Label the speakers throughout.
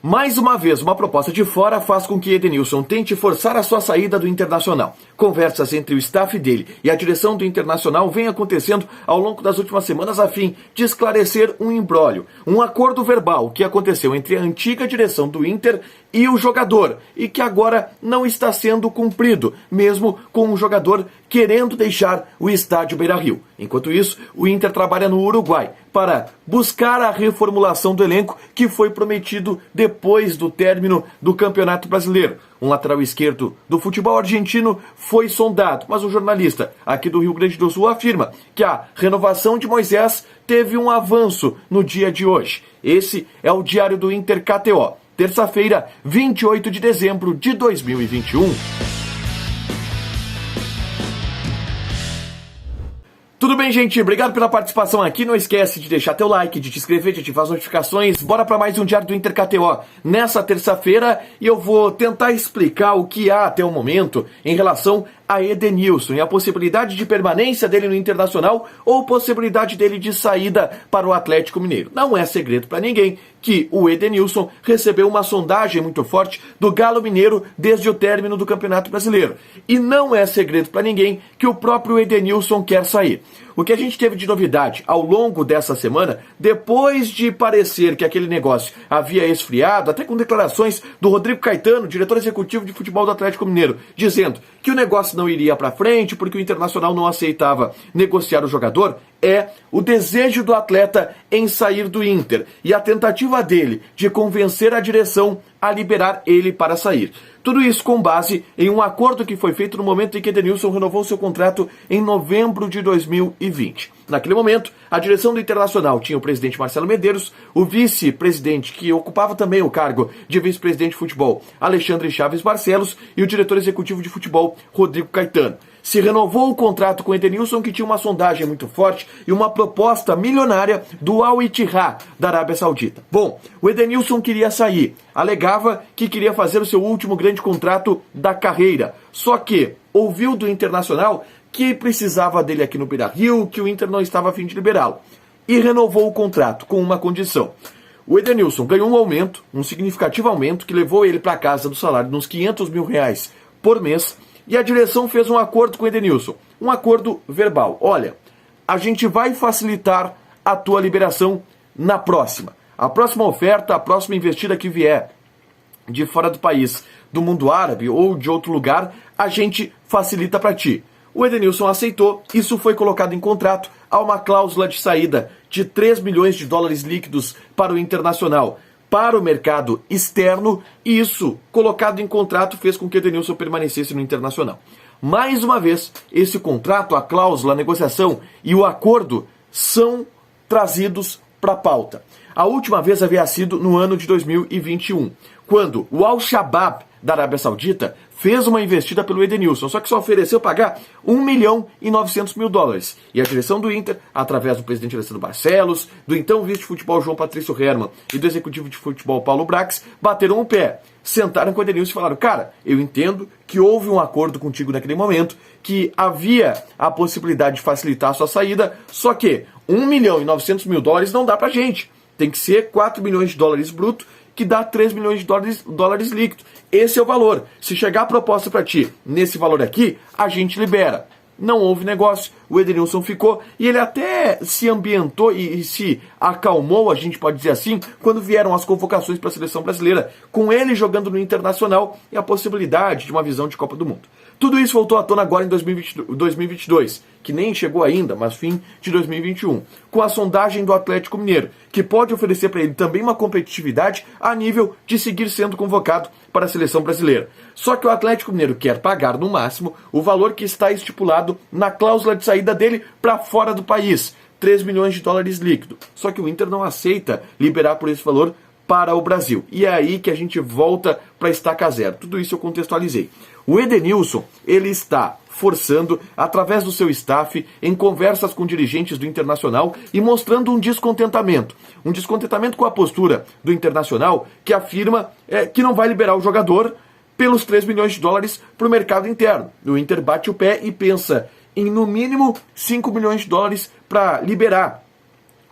Speaker 1: Mais uma vez, uma proposta de fora faz com que Edenilson tente forçar a sua saída do Internacional. Conversas entre o staff dele e a direção do Internacional vêm acontecendo ao longo das últimas semanas a fim de esclarecer um imbróglio, um acordo verbal que aconteceu entre a antiga direção do Inter e o jogador, e que agora não está sendo cumprido, mesmo com o jogador querendo deixar o estádio Beira-Rio. Enquanto isso, o Inter trabalha no Uruguai para buscar a reformulação do elenco que foi prometido depois do término do Campeonato Brasileiro. Um lateral esquerdo do futebol argentino foi sondado, mas o jornalista aqui do Rio Grande do Sul afirma que a renovação de Moisés teve um avanço no dia de hoje. Esse é o Diário do Inter KTO. Terça-feira, 28 de dezembro de 2021. Tudo bem, gente? Obrigado pela participação aqui. Não esquece de deixar teu like, de te inscrever, de ativar as notificações. Bora para mais um Diário do Inter KTO nessa terça-feira e eu vou tentar explicar o que há até o momento em relação a Edenilson e a possibilidade de permanência dele no Internacional ou possibilidade dele de saída para o Atlético Mineiro. Não é segredo para ninguém que o Edenilson recebeu uma sondagem muito forte do Galo Mineiro desde o término do Campeonato Brasileiro. E não é segredo para ninguém que o próprio Edenilson quer sair. O que a gente teve de novidade ao longo dessa semana, depois de parecer que aquele negócio havia esfriado, até com declarações do Rodrigo Caetano, diretor executivo de futebol do Atlético Mineiro, dizendo que o negócio não iria para frente porque o Internacional não aceitava negociar o jogador, é o desejo do atleta em sair do Inter e a tentativa dele de convencer a direção a liberar ele para sair. Tudo isso com base em um acordo que foi feito no momento em que Edenilson renovou seu contrato em novembro de 2020. Naquele momento, a direção do Internacional tinha o presidente Marcelo Medeiros, o vice-presidente, que ocupava também o cargo de vice-presidente de futebol, Alexandre Chaves Barcelos, e o diretor executivo de futebol, Rodrigo Caetano. Se renovou o contrato com Edenilson, que tinha uma sondagem muito forte e uma proposta milionária do Al Ittihad, da Arábia Saudita. Bom, o Edenilson queria sair, alegava que queria fazer o seu último grande contrato da carreira, só que ouviu do Internacional que precisava dele aqui no Beira-Rio, que o Inter não estava a fim de liberá-lo, e renovou o contrato com uma condição. O Edenilson ganhou um aumento, um significativo aumento, que levou ele para casa do salário de uns R$500 mil por mês, e a direção fez um acordo com o Edenilson, um acordo verbal. Olha, a gente vai facilitar a tua liberação na próxima. A próxima oferta, a próxima investida que vier de fora do país, do mundo árabe ou de outro lugar, a gente facilita para ti. O Edenilson aceitou, isso foi colocado em contrato, há uma cláusula de saída de $3 milhões líquidos para o Internacional, para o mercado externo, e isso, colocado em contrato, fez com que Edenilson permanecesse no Internacional. Mais uma vez, esse contrato, a cláusula, a negociação e o acordo são trazidos para a pauta. A última vez havia sido no ano de 2021, quando o Al-Shabaab da Arábia Saudita fez uma investida pelo Edenilson, só que só ofereceu pagar $1.900.000. E a direção do Inter, através do presidente Alessandro Barcelos, do então vice de futebol João Patrício Hermann e do executivo de futebol Paulo Brax, bateram o pé, sentaram com o Edenilson e falaram: cara, eu entendo que houve um acordo contigo naquele momento, que havia a possibilidade de facilitar a sua saída, só que $1.900.000 não dá pra gente. Tem que ser $4 milhões bruto, que dá $3 milhões líquidos. Esse é o valor. Se chegar a proposta para ti nesse valor aqui, a gente libera. Não houve negócio, o Edenilson ficou e ele até se ambientou e se acalmou, a gente pode dizer assim, quando vieram as convocações para a seleção brasileira, com ele jogando no Internacional e a possibilidade de uma visão de Copa do Mundo. Tudo isso voltou à tona agora em 2022, que nem chegou ainda, mas fim de 2021, com a sondagem do Atlético Mineiro, que pode oferecer para ele também uma competitividade a nível de seguir sendo convocado para a seleção brasileira. Só que o Atlético Mineiro quer pagar no máximo o valor que está estipulado na cláusula de saída dele para fora do país, $3 milhões líquido. Só que o Inter não aceita liberar por esse valor para o Brasil. E é aí que a gente volta para estaca zero. Tudo isso eu contextualizei. O Edenilson, ele está forçando, através do seu staff, em conversas com dirigentes do Internacional e mostrando um descontentamento. Um descontentamento com a postura do Internacional, que afirma que não vai liberar o jogador pelos $3 milhões para o mercado interno. O Inter bate o pé e pensa em, no mínimo, $5 milhões para liberar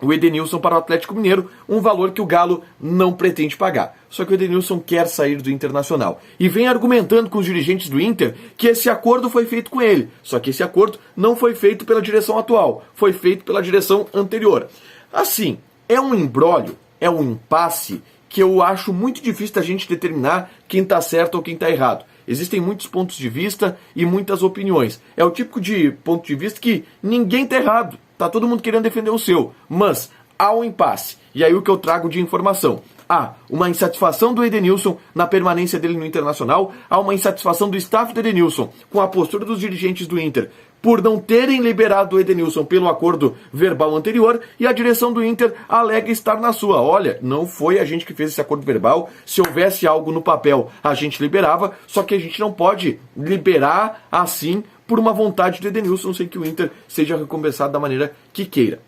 Speaker 1: o Edenilson para o Atlético Mineiro, um valor que o Galo não pretende pagar. Só que o Edenilson quer sair do Internacional. E vem argumentando com os dirigentes do Inter que esse acordo foi feito com ele. Só que esse acordo não foi feito pela direção atual, foi feito pela direção anterior. Assim, é um imbróglio, é um impasse que eu acho muito difícil da gente determinar quem está certo ou quem está errado. Existem muitos pontos de vista e muitas opiniões. É o típico de ponto de vista que ninguém está errado. Tá todo mundo querendo defender o seu, mas há um impasse. E aí o que eu trago de informação? Há uma insatisfação do Edenilson na permanência dele no Internacional, há uma insatisfação do staff do Edenilson com a postura dos dirigentes do Inter por não terem liberado o Edenilson pelo acordo verbal anterior, e a direção do Inter alega estar na sua. Olha, não foi a gente que fez esse acordo verbal, se houvesse algo no papel a gente liberava, só que a gente não pode liberar assim por uma vontade do Edenilson, sem que o Inter seja recompensado da maneira que queira.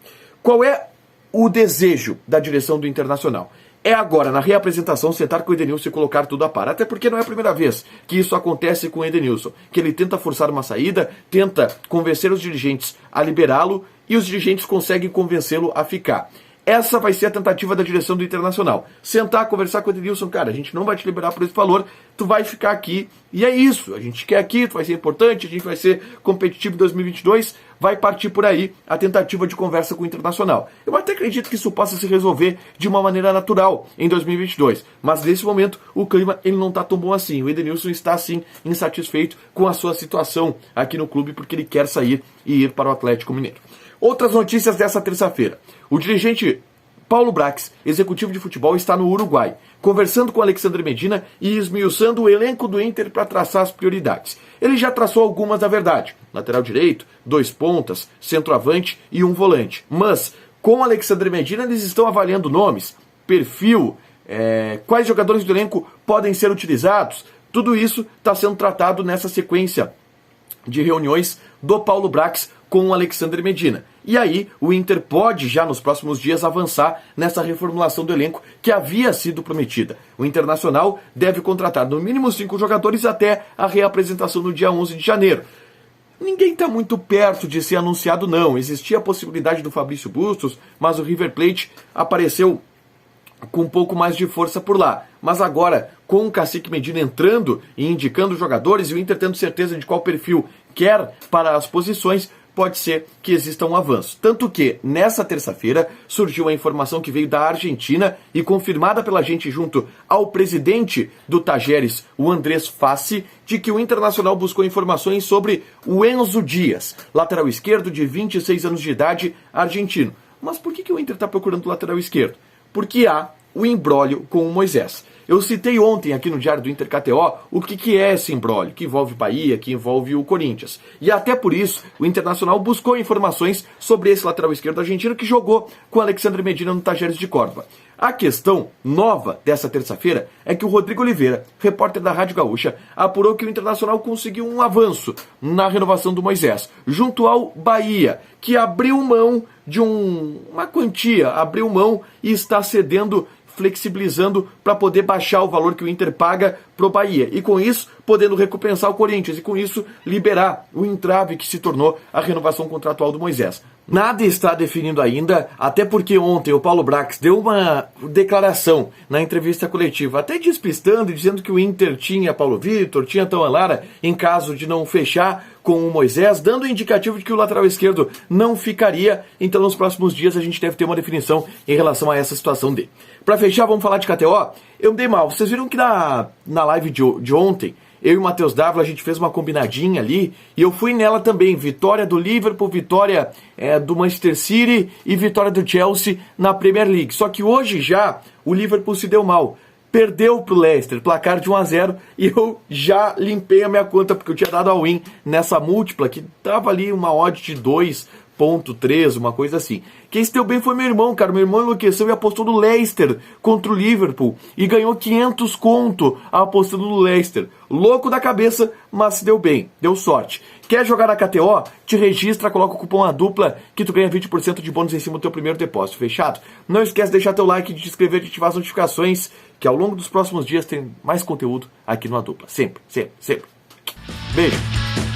Speaker 1: Qual é o desejo da direção do Internacional? É agora, na reapresentação, sentar com o Edenilson e colocar tudo a par. Até porque não é a primeira vez que isso acontece com o Edenilson. Que ele tenta forçar uma saída, tenta convencer os dirigentes a liberá-lo e os dirigentes conseguem convencê-lo a ficar. Essa vai ser a tentativa da direção do Internacional. Sentar, conversar com o Edenilson, cara, a gente não vai te liberar por esse valor, tu vai ficar aqui. E é isso, a gente quer aqui, tu vai ser importante, a gente vai ser competitivo em 2022, vai partir por aí a tentativa de conversa com o Internacional. Eu até acredito que isso possa se resolver de uma maneira natural em 2022, mas nesse momento o clima ele não está tão bom assim. O Edenilson está assim insatisfeito com a sua situação aqui no clube porque ele quer sair e ir para o Atlético Mineiro. Outras notícias dessa terça-feira. O dirigente Paulo Brax, executivo de futebol, está no Uruguai, conversando com Alexandre Medina e esmiuçando o elenco do Inter para traçar as prioridades. Ele já traçou algumas, na verdade. Lateral direito, 2 pontas, centroavante e um volante. Mas, com Alexandre Medina, eles estão avaliando nomes, perfil, quais jogadores do elenco podem ser utilizados. Tudo isso está sendo tratado nessa sequência de reuniões do Paulo Brax com o Alexandre Medina. E aí, o Inter pode já nos próximos dias avançar nessa reformulação do elenco que havia sido prometida. O Internacional deve contratar no mínimo 5 jogadores até a reapresentação no dia 11 de janeiro. Ninguém está muito perto de ser anunciado, não. Existia a possibilidade do Fabrício Bustos, mas o River Plate apareceu com um pouco mais de força por lá. Mas agora, com o Cacique Medina entrando e indicando jogadores, e o Inter tendo certeza de qual perfil quer para as posições, pode ser que exista um avanço. Tanto que, nessa terça-feira, surgiu a informação que veio da Argentina e confirmada pela gente junto ao presidente do Tajeres, o Andrés Fassi, de que o Internacional buscou informações sobre o Enzo Dias, lateral esquerdo de 26 anos de idade, argentino. Mas por que o Inter está procurando o lateral esquerdo? Porque há o imbróglio com o Moisés. Eu citei ontem aqui no Diário do Inter KTO o que é esse imbróglio, que envolve Bahia, que envolve o Corinthians. E até por isso, o Internacional buscou informações sobre esse lateral esquerdo argentino que jogou com Alexandre Medina no Tajeres de Córdoba. A questão nova dessa terça-feira é que o Rodrigo Oliveira, repórter da Rádio Gaúcha, apurou que o Internacional conseguiu um avanço na renovação do Moisés, junto ao Bahia, que abriu mão de uma quantia, abriu mão e está cedendo, flexibilizando para poder baixar o valor que o Inter paga pro Bahia. E com isso, podendo recompensar o Corinthians. E com isso, liberar o entrave que se tornou a renovação contratual do Moisés. Nada está definido ainda, até porque ontem o Paulo Brax deu uma declaração na entrevista coletiva, até despistando e dizendo que o Inter tinha Paulo Vitor, tinha Tauan Lara, em caso de não fechar com o Moisés, dando o indicativo de que o lateral esquerdo não ficaria. Então, nos próximos dias, a gente deve ter uma definição em relação a essa situação dele. Para fechar, vamos falar de KTO. Eu me dei mal. Vocês viram que na live de ontem, eu e o Matheus Dávila, a gente fez uma combinadinha ali, e eu fui nela também. Vitória do Liverpool, vitória do Manchester City e vitória do Chelsea na Premier League. Só que hoje já o Liverpool se deu mal. Perdeu pro Leicester, placar de 1-0, e eu já limpei a minha conta, porque eu tinha dado all-in nessa múltipla, que tava ali uma odd de 2,3, uma coisa assim. Quem se deu bem foi meu irmão, cara. Meu irmão enlouqueceu e apostou no Leicester contra o Liverpool e ganhou 500 conto apostando no Leicester. Louco da cabeça, mas se deu bem, deu sorte. Quer jogar na KTO? Te registra, coloca o cupom ADUPLA que tu ganha 20% de bônus em cima do teu primeiro depósito, fechado? Não esquece de deixar teu like, de te inscrever, de ativar as notificações, que ao longo dos próximos dias tem mais conteúdo aqui no ADUPLA. Sempre, sempre, sempre. Beijo!